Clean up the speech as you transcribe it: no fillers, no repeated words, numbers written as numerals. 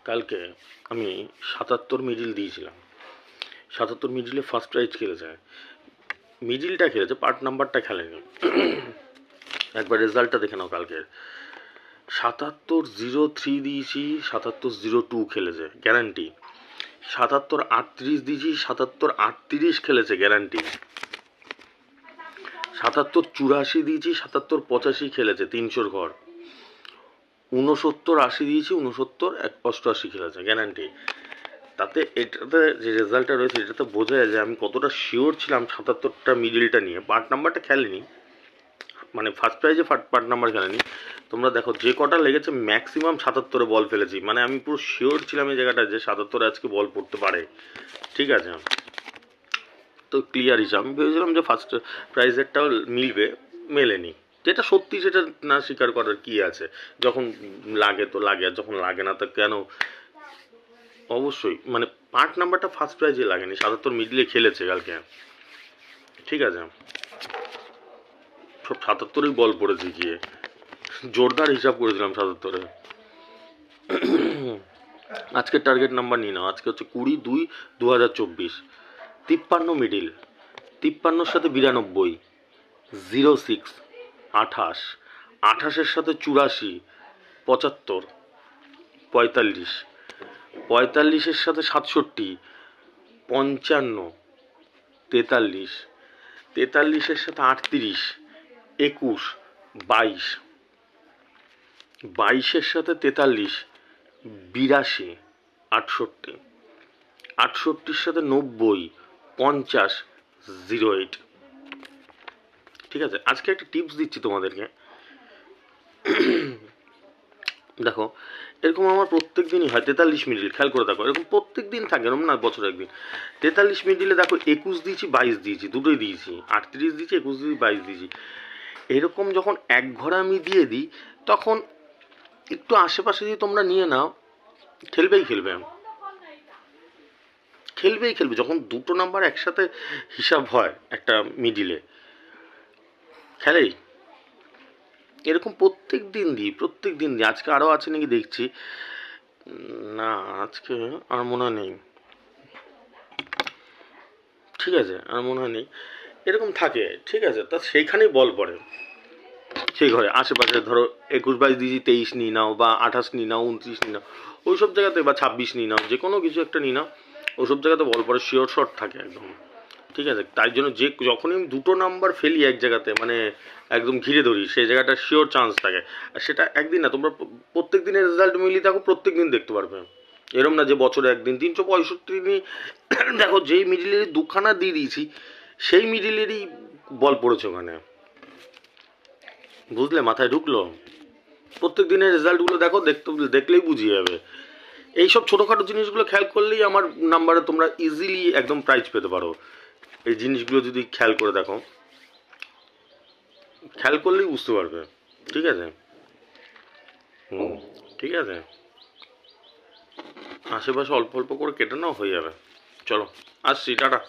কালকে আমি ৭৭ মিডিল দিয়েছিলাম। ৭৭ মিডিলে ফার্স্ট প্রাইজ খেলেছে, মিডিলটা খেলেছে, পার্ট নাম্বারটা খেলেনি। একবার রেজাল্টটা দেখে নাও কালকের। ৭৭-০৩ দিয়েছি, ৭৭-০২ খেলেছে গ্যারান্টি। ৭৭-৩৮ দিয়েছি, ৭৭-৩৮ খেলেছে গ্যারান্টি। ৭৭-৮৪ দিয়েছি, ৭৭-৮৫ খেলেছে ৩০০ ঘর। ৬৯-৮০ দিয়েছি, ৬৯-৮৮ খেলেছে গ্যারান্টি। তাতে এটাতে যে রেজাল্টটা রয়েছে এটাতে বোঝা যায় যে আমি কতটা শিওর ছিলাম ৭৭টা মিডিলটা নিয়ে। পার্ট নাম্বারটা খেলেনি, মানে ফার্স্ট প্রাইজে পার্ট নাম্বার খেলেনি। তোমরা দেখো যে কটা লেগেছে ম্যাক্সিমাম ৭৭-এ বল ফেলেছি, মানে আমি পুরো শিওর ছিলাম এই জায়গাটা যে ৭৭-এ আজকে বল পড়তে পারে। ঠিক আছে, তো ক্লিয়ার হিসাব। আমি ভেবেছিলাম যে ফার্স্ট প্রাইজেরটাও মিলবে, মেলেনি। যেটা সত্যি সেটা না স্বীকার করার কি আছে, যখন লাগে তো লাগে, আর যখন লাগে না তো কেন। অবশ্যই মানে পার্ট নাম্বারটা ফার্স্ট প্রাইজে লাগেনি, ৭৭ মিডলে খেলেছে কালকে। ঠিক আছে, সব ৭৭ই বল পড়েছে গিয়ে, জোরদার হিসাব করেছিলাম ৭৭-এ। আজকের টার্গেট নাম্বার নিয়ে নাও, আজকে হচ্ছে 20-2-2024। 53 মিডিল, 53-র সাথে 92, 06, 28, 28-এর সাথে 84, 75, 45, 45-এর সাথে 67, 55, 43, 43-এর সাথে 38, 21, 22, 22-এর সাথে 43, 82, 68, 68-র সাথে 90, 50, 08। ঠিক আছে, আজকে একটা টিপস দিচ্ছি তোমাদেরকে। দেখো, এরকম আমার প্রত্যেক দিনই হয় 43 মিডিল, খেয়াল করে দেখো, এরকম প্রত্যেক দিন থাকে, এরকম না বছর একদিন। 43 মিডিলে দেখো 21 দিয়েছি, 22 দিয়েছি, দুটোই দিয়েছি। 38 দিয়েছি, 21 দিয়েছি, 22 দিয়েছি। এরকম যখন এক ঘরে আমি দিয়ে দিই, তখন একটু আশেপাশে যদি তোমরা নিয়ে নাও, খেলবেই খেলবে, খেলবেই খেলবে। যখন দুটো নাম্বার একসাথে হিসাব হয় একটা মিডিলে, খেলেই। এরকম প্রত্যেক দিন দিই, প্রত্যেক দিন দিই। আজকে আরও আছে নাকি দেখছি, না আজকে আর মনে হয় নেই। ঠিক আছে, আর মনে হয় নেই। এরকম থাকে, ঠিক আছে, তা সেইখানেই বল পড়ে, সেই ঘরে আশেপাশে। ধরো 21-22 দিয়েছি, 23 নিয়ে নাও, বা 28 নিয়ে নাও, 29 নিয়ে নাও, ওই সব জায়গাতে, বা 26 নিয়ে নাও, যে কোনো কিছু একটা নিয়ে নাও, ওসব জায়গাতে বল পড়ে, শিওর শট থাকে একদম। ঠিক আছে, তাই জন্য যে যখনই আমি দুটো নাম্বার ফেলি এক জায়গাতে, মানে একদম ঘিরে ধরি, সেই জায়গাটা শিওর চান্স থাকে। আর সেটা একদিন না, তোমরা প্রত্যেক দিনের রেজাল্ট মিলিয়ে দেখো, প্রত্যেক দিন দেখতে পারবে। এরম না যে বছরে একদিন। 365 দিনই দেখো, যেই মিডিলেরই দুখানা দিয়ে দিয়েছি, সেই মিডিলেরই বল পড়েছে ওখানে। বুঝলে, মাথায় ঢুকলো? প্রত্যেক দিনের রেজাল্টগুলো দেখো, দেখলেই বুঝিয়ে যাবে। এইসব ছোটোখাটো জিনিসগুলো খেয়াল করলেই আমার নাম্বারে তোমরা ইজিলি একদম প্রাইজ পেতে পারো। এই জিনিসগুলো যদি খেয়াল করে দেখো, খেয়াল করলেই বুঝতে পারবে। ঠিক আছে, ঠিক আছে, আশেপাশে অল্প অল্প করে কেটে নাও, হয়ে যাবে। চলো, আসছি, টাটা।